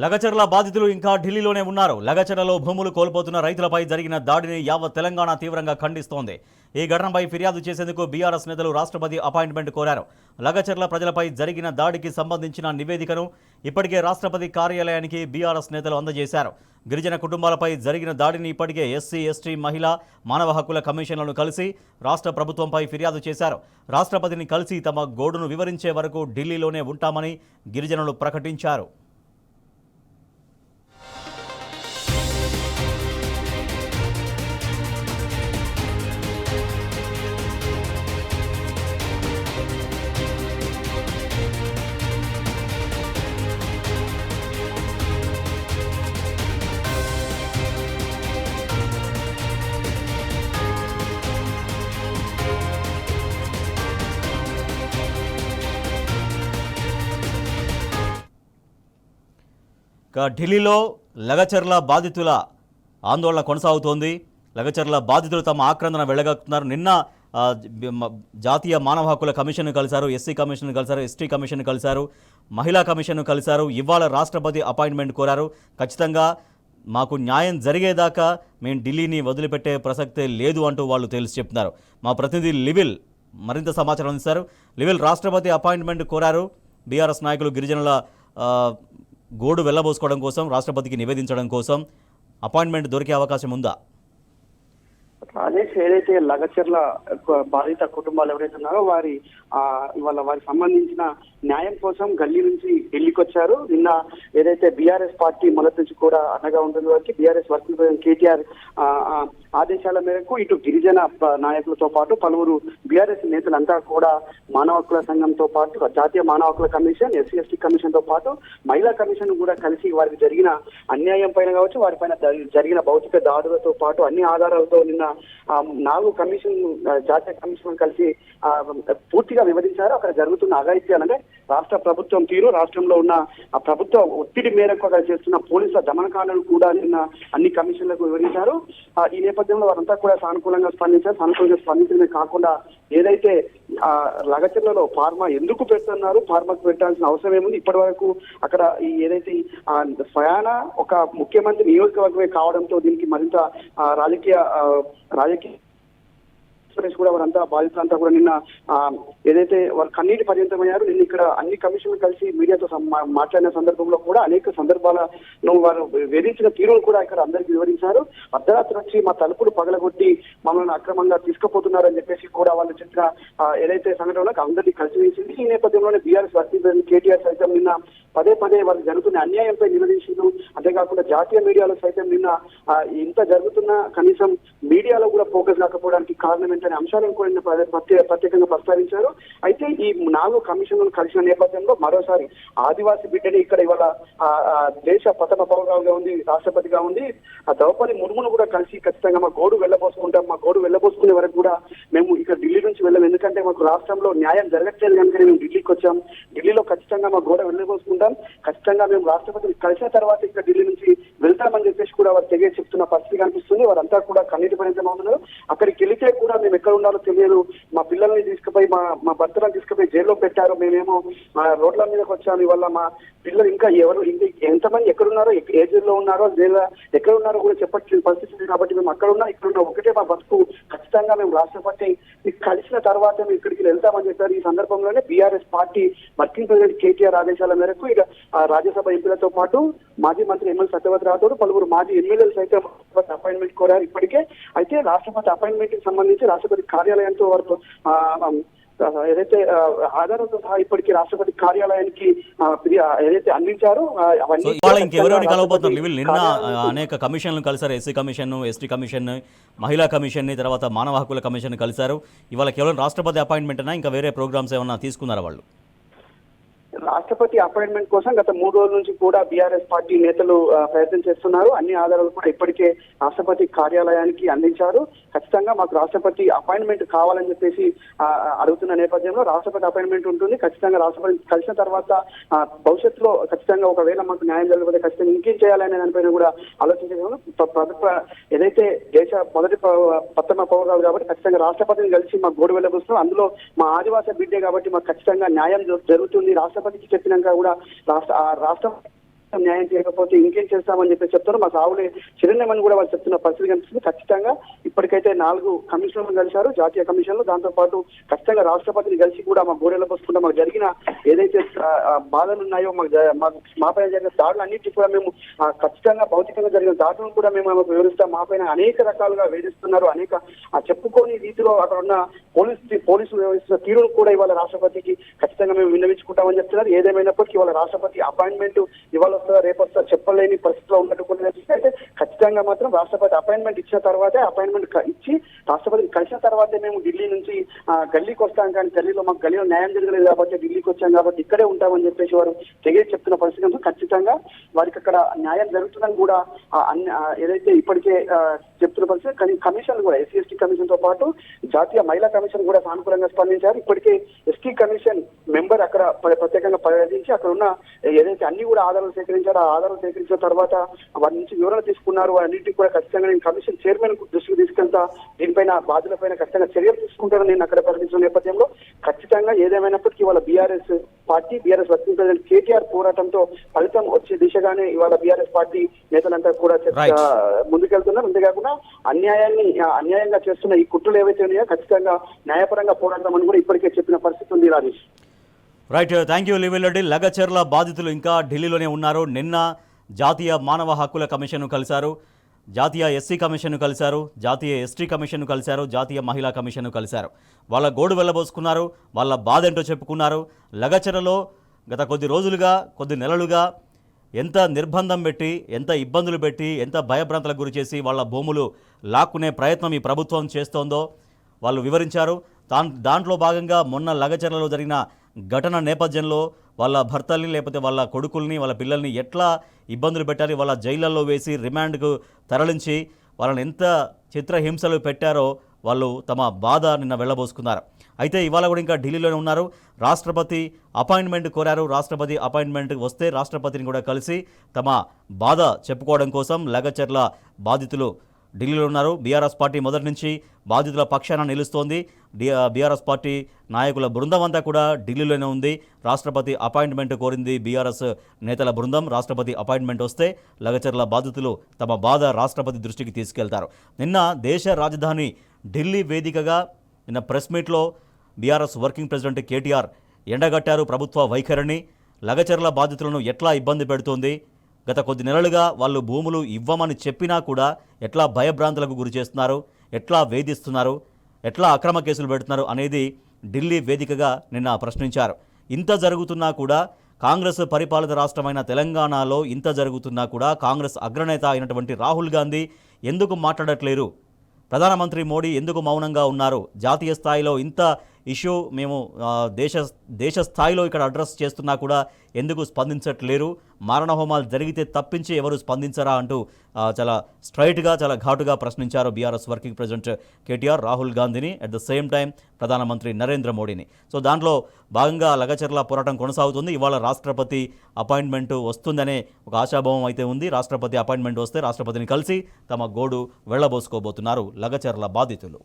లగచర్ల బాధితులు ఇంకా ఢిల్లీలోనే ఉన్నారు. లగచర్లలో భూములు కోల్పోతున్న రైతులపై జరిగిన దాడిని యావత్ తెలంగాణ తీవ్రంగా ఖండిస్తోంది. ఈ ఘటనపై ఫిర్యాదు చేసేందుకు బీఆర్ఎస్ నేతలు రాష్ట్రపతి అపాయింట్మెంట్ కోరారు. లగచర్ల ప్రజలపై జరిగిన దాడికి సంబంధించిన నివేదికను ఇప్పటికే రాష్ట్రపతి కార్యాలయానికి బీఆర్ఎస్ నేతలు అందజేశారు. గిరిజన కుటుంబాలపై జరిగిన దాడిని ఇప్పటికే ఎస్సీ, ఎస్టీ, మహిళా, మానవ హక్కుల కమిషన్లను కలిసి రాష్ట్ర ప్రభుత్వంపై ఫిర్యాదు చేశారు. రాష్ట్రపతిని కలిసి తమ గోడును వివరించే వరకు ఢిల్లీలోనే ఉంటామని గిరిజనులు ప్రకటించారు. ఢిల్లీలో లగచర్ల బాధితుల ఆందోళన కొనసాగుతోంది. లగచర్ల బాధితులు తమ ఆక్రందన వెళ్ళగక్కుతున్నారు. నిన్న జాతీయ మానవ హక్కుల కమిషన్ కలిశారు, ఎస్సీ కమిషన్ కలిశారు, ఎస్టీ కమిషన్ కలిశారు, మహిళా కమిషన్ కలిశారు. ఇవాళ రాష్ట్రపతి అపాయింట్మెంట్ కోరారు. ఖచ్చితంగా మాకు న్యాయం జరిగేదాకా మేము ఢిల్లీని వదిలిపెట్టే ప్రసక్తే లేదు అంటూ వాళ్ళు చెప్తున్నారు. మా ప్రతినిధి లివిల్ మరింత సమాచారం అందిస్తారు. లివిల్, రాష్ట్రపతి అపాయింట్మెంట్ కోరారు. బీఆర్ఎస్ నాయకులు గిరిజనుల గోడు వెళ్లబోసుకోవడం కోసం, రాష్ట్రపతికి నివేదించడం కోసం అపాయింట్మెంట్ దొరికే అవకాశం ఉందా? రాజేష్, ఏదైతే లగచర్ల బాధిత కుటుంబాలు ఎవరైతే ఉన్నారో ఇవాళ వారికి సంబంధించిన న్యాయం కోసం గల్లీ నుంచి ఢిల్లీకి వచ్చారు. నిన్న ఏదైతే బీఆర్ఎస్ పార్టీ మొదటి నుంచి కూడా అండగా ఉంటుంది వారికి బీఆర్ఎస్ వర్కింగ్ ప్రెసిడెంట్ కేటీఆర్ ఆదేశాల మేరకు ఇటు గిరిజన నాయకులతో పాటు పలువురు బీఆర్ఎస్ నేతలంతా కూడా మానవ హక్కుల సంఘంతో పాటు జాతీయ మానవ హక్కుల కమిషన్, ఎస్సీ ఎస్టీ కమిషన్ తో పాటు మహిళా కమిషన్ కూడా కలిసి వారికి జరిగిన అన్యాయం పైన కావచ్చు, వారిపైన జరిగిన భౌతిక దాడులతో పాటు అన్ని ఆధారాలతో నిన్న 4 కమిషన్ జాతీయ కమిషన్ కలిసి పూర్తిగా వివరించారు. అక్కడ జరుగుతున్న అఘాయిత్యాలంటే రాష్ట్ర ప్రభుత్వం తీరు, రాష్ట్రంలో ఉన్న ప్రభుత్వ ఒత్తిడి మేరకు అక్కడ చేస్తున్న పోలీసుల దమనకాండను కూడా నిన్న అన్ని కమిషన్లకు వివరించారు. ఈ నేపథ్యంలో వారంతా కూడా సానుకూలంగా స్పందించారు. సానుకూలంగా స్పందించడమే కాకుండా ఏదైతే లగచర్లలో ఫార్మా ఎందుకు పెడుతున్నారు, ఫార్మాకు పెట్టాల్సిన అవసరం ఏముంది, ఇప్పటి వరకు అక్కడ ఏదైతే స్వయాన ఒక ముఖ్యమంత్రి నియోజకవర్గమే కావడంతో దీనికి మరింత రాజకీయ కూడా వారంతా బాధితులంతా కూడా నిన్న ఏదైతే వారు కన్నీటి పర్యంతమయ్యారు. నిన్న ఇక్కడ అన్ని కమిషన్లు కలిసి మీడియాతో మాట్లాడిన సందర్భంలో కూడా అనేక సందర్భాలను వారు వేధించిన తీరును కూడా ఇక్కడ అందరికీ వివరించారు. అర్ధరాత్రి వచ్చి మా తలుపులు పగలగొట్టి మమ్మల్ని అక్రమంగా తీసుకుపోతున్నారని చెప్పేసి కూడా వాళ్ళు చెప్పిన ఏదైతే సంఘటనలకు అందరినీ కలిసి వేసింది. ఈ నేపథ్యంలోనే బీఆర్ఎస్ వర్కింగ్ ప్రెసిడెంట్ కేటీఆర్ సైతం నిన్న పదే వారికి జరుగుతున్న అన్యాయంపై నిలదీసిండు. అంతేకాకుండా జాతీయ మీడియాలో సైతం నిన్న ఇంత జరుగుతున్న కనీసం మీడియాలో కూడా ఫోకస్ కాకపోవడానికి కారణం ఏంటనే అంశాలను కూడా ప్రత్యేకంగా ప్రస్తావించారు. అయితే ఈ 4 కమిషన్లను కలిసిన నేపథ్యంలో మరోసారి ఆదివాసీ బిడ్డని ఇక్కడ ఇవాళ దేశ ప్రథమ పౌరుగా ఉంది, రాష్ట్రపతిగా ఉంది ద్రౌపది ముర్మును కూడా కలిసి ఖచ్చితంగా మా గోడు వెళ్ళబోసుకుంటాం, మా గోడు వెళ్ళబోసుకునే వరకు కూడా మేము ఇక్కడ ఢిల్లీ నుంచి వెళ్ళాం, ఎందుకంటే మాకు రాష్ట్రంలో న్యాయం జరగట్లేదు కనుక మేము ఢిల్లీకి వచ్చాం, ఢిల్లీలో ఖచ్చితంగా మా గోడ వెళ్ళబోసుకుంటాం, ఖచ్చితంగా మేము రాష్ట్రపతిని కలిసిన తర్వాత ఇక్కడ ఢిల్లీ నుంచి వెళ్తామని చెప్పేసి కూడా వారు తెగే చెప్తున్న పరిస్థితి కనిపిస్తుంది. వారంతా కూడా కన్నీటి పర్యంతం అవుతున్నారు. అక్కడికి వెళితే కూడా మేము ఎక్కడ ఉండాలో తెలియదు, మా పిల్లల్ని తీసుకుపోయి మా భర్తలను తీసుకుపోయి జైల్లో పెట్టారు, మేమేమో రోడ్ల మీదకి వచ్చాము, ఇవాళ మా పిల్లలు ఇంకా ఎంతమంది ఎక్కడున్నారో, ఏ జైల్లో ఉన్నారో, జైల్లో ఎక్కడ ఉన్నారో కూడా చెప్పట్లేదు పరిస్థితి. కాబట్టి మేము అక్కడ ఉన్నా ఇక్కడ ఉన్నా ఒకటే మా బతుకు, ఖచ్చితంగా మేము రాష్ట్రపతి కలిసిన తర్వాత మేము ఇక్కడికి వెళ్తామని చెప్పారు. ఈ సందర్భంలోనే BRS party working president KTR ఆదేశాల మేరకు ఇక రాజ్యసభ ఎంపీలతో పాటు మాజీ మంత్రి ఎమ్మెల్యే సత్యవతి రాథోడ్, పలువురు మాజీ ఎమ్మెల్యేలు సైతం అపాయింట్మెంట్ కోరారు ఇప్పటికే. అయితే రాష్ట్రపతి అపాయింట్మెంట్ కి సంబంధించి రాష్ట్రపతి కార్యాలయంతో వారితో ఏదైతే ఆధారంతో సహా ఇప్పటికీ రాష్ట్రపతి కార్యాలయానికి ఏదైతే అందించారో అవన్నీ ఇంకెవరెవరిని కలవబోతున్నారు? నిన్న అనేక కమిషన్లు కలిసారు, ఎస్సీ కమిషన్, ఎస్టీ కమిషన్, మహిళా కమిషన్, తర్వాత మానవ హక్కుల కమిషన్ కలిసారు. ఇవాళ కేవలం రాష్ట్రపతి అపాయింట్మెంట్ అయినా ఇంకా వేరే ప్రోగ్రామ్స్ ఏమన్నా తీసుకున్నారా వాళ్ళు? రాష్ట్రపతి అపాయింట్మెంట్ కోసం గత 3 రోజుల నుంచి కూడా బీఆర్ఎస్ పార్టీ నేతలు ప్రయత్నం చేస్తున్నారు. అన్ని ఆధారాలు కూడా ఇప్పటికే రాష్ట్రపతి కార్యాలయానికి అందించారు. ఖచ్చితంగా మాకు రాష్ట్రపతి అపాయింట్మెంట్ కావాలని చెప్పేసి అడుగుతున్న నేపథ్యంలో రాష్ట్రపతి అపాయింట్మెంట్ ఉంటుంది. ఖచ్చితంగా రాష్ట్రపతి కలిసిన తర్వాత భవిష్యత్తులో ఖచ్చితంగా ఒకవేళ మాకు న్యాయం జరగకపోతే ఖచ్చితంగా ఇంకేం చేయాలనే దానిపైన కూడా ఆలోచించే ఏదైతే దేశ మొదటి ప్రథమ పౌరాలు కాబట్టి ఖచ్చితంగా రాష్ట్రపతిని కలిసి మాకు గోడు వెళ్ళబోస్తున్నాం. అందులో మా ఆదివాసీ బిడ్డే కాబట్టి మాకు ఖచ్చితంగా న్యాయం జరుగుతుంది. రాష్ట్రపతికి చెప్పినాక కూడా రాష్ట్రం న్యాయం చేయకపోతే ఇంకేం చేస్తామని చెప్పి చెప్తారు. మా సావులే చిరణ్యమని కూడా వాళ్ళు చెప్తున్న పరిస్థితి కనిపిస్తుంది. ఖచ్చితంగా ఇప్పటికైతే 4 కమిషన్లు కలిశారు జాతీయ కమిషన్లు. దాంతో పాటు ఖచ్చితంగా రాష్ట్రపతిని కలిసి కూడా మా గోడెల పోసుకుంటా మాకు జరిగిన ఏదైతే బాధలు ఉన్నాయో మా పైన జరిగిన దాడులు అన్నింటినీ కూడా మేము ఖచ్చితంగా భౌతికంగా జరిగిన దాడులను కూడా మేము ఆమెకు వివరిస్తాం. మా పైన అనేక రకాలుగా వేధిస్తున్నారు. అనేక చెప్పుకోని రీతిలో అక్కడ ఉన్న పోలీసులు వ్యవహరిస్తున్న తీరును కూడా ఇవాళ రాష్ట్రపతికి ఖచ్చితంగా మేము విన్నవించుకుంటామని చెప్తున్నారు. ఏదేమైనప్పటికీ ఇవాళ రాష్ట్రపతి అపాయింట్మెంట్ ఇవాళ వస్తుందా రేపు వస్తుందా చెప్పలేని పరిస్థితిలో ఉన్నట్టు అయితే ఖచ్చితంగా మాత్రం రాష్ట్రపతి అపాయింట్మెంట్ ఇచ్చిన తర్వాతే అపాయింట్మెంట్ ఇచ్చి రాష్ట్రపతిని కలిసిన తర్వాతే మేము ఢిల్లీ నుంచి గల్లీకి వస్తాం. కానీ గల్లీలో న్యాయం జరగలేదు కాబట్టి ఢిల్లీకి వచ్చాం కాబట్టి ఇక్కడే ఉంటామని చెప్పేసి వారు తెగేసి చెప్తున్న పరిస్థితి. ఖచ్చితంగా వారికి అక్కడ న్యాయం జరుగుతుందని కూడా ఏదైతే ఇప్పటికే చెప్తున్న పరిస్థితి. కానీ కమిషన్ కూడా ఎస్సీ ఎస్టీ కమిషన్ తో పాటు జాతీయ మహిళా కమిషన్ కూడా సానుకూలంగా స్పందించారు. ఇప్పటికే ఎస్టీ కమిషన్ మెంబర్ అక్కడ ప్రత్యేకంగా పర్యటించి అక్కడ ఉన్న ఏదైతే అన్ని కూడా ఆధారాలు సేకరించారో ఆ ఆధారాలు సేకరించిన తర్వాత వారి నుంచి వివరణ తీసుకున్నారు. వాటన్నింటికి కూడా ఖచ్చితంగా నేను కమిషన్ చైర్మన్ దృష్టికి తీసుకెళ్తా, దీనిపైన బాధ్యులపైన ఖచ్చితంగా చర్యలు తీసుకుంటారని నేను అక్కడ ప్రకటించిన నేపథ్యంలో ఖచ్చితంగా ఏదేమైనప్పటికీ ఇవాళ BRS party BRS working president KTR పోరాటంతో ఫలితం వచ్చే దిశగానే ఇవాళ బీఆర్ఎస్ పార్టీ నేతలంతా కూడా ముందుకెళ్తున్నారు. అంతేకాకుండా అన్యాయంగా చేస్తున్న ఈ కుట్రలు ఏవైతే ఉన్నాయో ఖచ్చితంగా న్యాయపరంగా పోరాడతామని కూడా ఇప్పటికే చెప్పిన పరిస్థితి ఉంది. రాజేష్, రైట్, థ్యాంక్ యూ లివిరెడ్డి. లగచర్ల బాధితులు ఇంకా ఢిల్లీలోనే ఉన్నారు. నిన్న జాతీయ మానవ హక్కుల కమిషన్ను కలిశారు, జాతీయ ఎస్సీ కమిషన్ను కలిశారు, జాతీయ ఎస్టీ కమిషన్ను కలిశారు, జాతీయ మహిళా కమిషన్ను కలిశారు. వాళ్ళ గోడు వెళ్ళబోసుకున్నారు, వాళ్ళ బాధ ఏంటో చెప్పుకున్నారు. లగచర్లలో గత కొద్ది నెలలుగా ఎంత నిర్బంధం పెట్టి, ఎంత ఇబ్బందులు పెట్టి, ఎంత భయభ్రాంతులకు గురి చేసి వాళ్ళ భూములు లాక్కునే ప్రయత్నం ఈ ప్రభుత్వం చేస్తోందో వాళ్ళు వివరించారు. దాంట్లో భాగంగా మొన్న లగచర్లలో జరిగిన ఘటన నేపథ్యంలో వాళ్ళ భర్తల్ని లేకపోతే వాళ్ళ కొడుకుల్ని వాళ్ళ పిల్లల్ని ఎట్లా ఇబ్బందులు పెట్టారు, వాళ్ళ జైళ్ళల్లో వేసి రిమాండ్కు తరలించి వాళ్ళని ఎంత చిత్రహింసలు పెట్టారో వాళ్ళు తమ బాధ నిన్న వెళ్ళబోసుకున్నారు. అయితే ఇవాళ కూడా ఇంకా ఢిల్లీలోనే ఉన్నారు. రాష్ట్రపతి అపాయింట్మెంట్ కోరారు. రాష్ట్రపతి అపాయింట్మెంట్ వస్తే రాష్ట్రపతిని కూడా కలిసి తమ బాధ చెప్పుకోవడం కోసం లగచర్ల బాధితులు ఢిల్లీలో ఉన్నారు. బీఆర్ఎస్ పార్టీ మొదటి నుంచి బాధితుల పక్షాన నిలుస్తోంది. బీఆర్ఎస్ పార్టీ నాయకుల బృందం అంతా కూడా ఢిల్లీలోనే ఉంది. రాష్ట్రపతి అపాయింట్మెంట్ కోరింది బీఆర్ఎస్ నేతల బృందం. రాష్ట్రపతి అపాయింట్మెంట్ వస్తే లగచర్ల బాధితులు తమ బాధ రాష్ట్రపతి దృష్టికి తీసుకెళ్తారు. నిన్న దేశ రాజధాని ఢిల్లీ వేదికగా నిన్న ప్రెస్ మీట్లో బీఆర్ఎస్ వర్కింగ్ ప్రెసిడెంట్ కేటీఆర్ ఎండగట్టారు ప్రభుత్వ వైఖరిని. లగచర్ల బాధితులను ఎట్లా ఇబ్బంది పెడుతోంది, గత కొద్ది నెలలుగా వాళ్ళు భూములు ఇవ్వమని చెప్పినా కూడా ఎట్లా భయభ్రాంతులకు గురి చేస్తున్నారు, ఎట్లా వేధిస్తున్నారు, ఎట్లా అక్రమ కేసులు పెడుతున్నారు అనేది ఢిల్లీ వేదికగా నిన్న ప్రశ్నించారు. ఇంత జరుగుతున్నా కూడా కాంగ్రెస్ పరిపాలిత రాష్ట్రమైన తెలంగాణలో ఇంత జరుగుతున్నా కూడా కాంగ్రెస్ అగ్రనేత అయినటువంటి రాహుల్ గాంధీ ఎందుకు మాట్లాడట్లేరు, ప్రధానమంత్రి మోడీ ఎందుకు మౌనంగా ఉన్నారు, జాతీయ స్థాయిలో ఇంత ఇష్యూ మేము దేశ స్థాయిలో ఇక్కడ అడ్రస్ చేస్తున్నా కూడా ఎందుకు స్పందించట్లేరు, మారణహోమాలు జరిగితే తప్పించి ఎవరు స్పందించరా అంటూ చాలా స్ట్రైట్గా చాలా ఘాటుగా ప్రశ్నించారు BRS working president KTR Rahul గాంధీని, అట్ ద సేమ్ టైం ప్రధానమంత్రి నరేంద్ర మోడీని. సో దాంట్లో భాగంగా లగచర్ల పోరాటం కొనసాగుతుంది. ఇవాళ రాష్ట్రపతి అపాయింట్మెంట్ వస్తుందనే ఒక ఆశాభావం అయితే ఉంది. రాష్ట్రపతి అపాయింట్మెంట్ వస్తే రాష్ట్రపతిని కలిసి తమ గోడు వెళ్లబోసుకోబోతున్నారు లగచర్ల బాధితులు.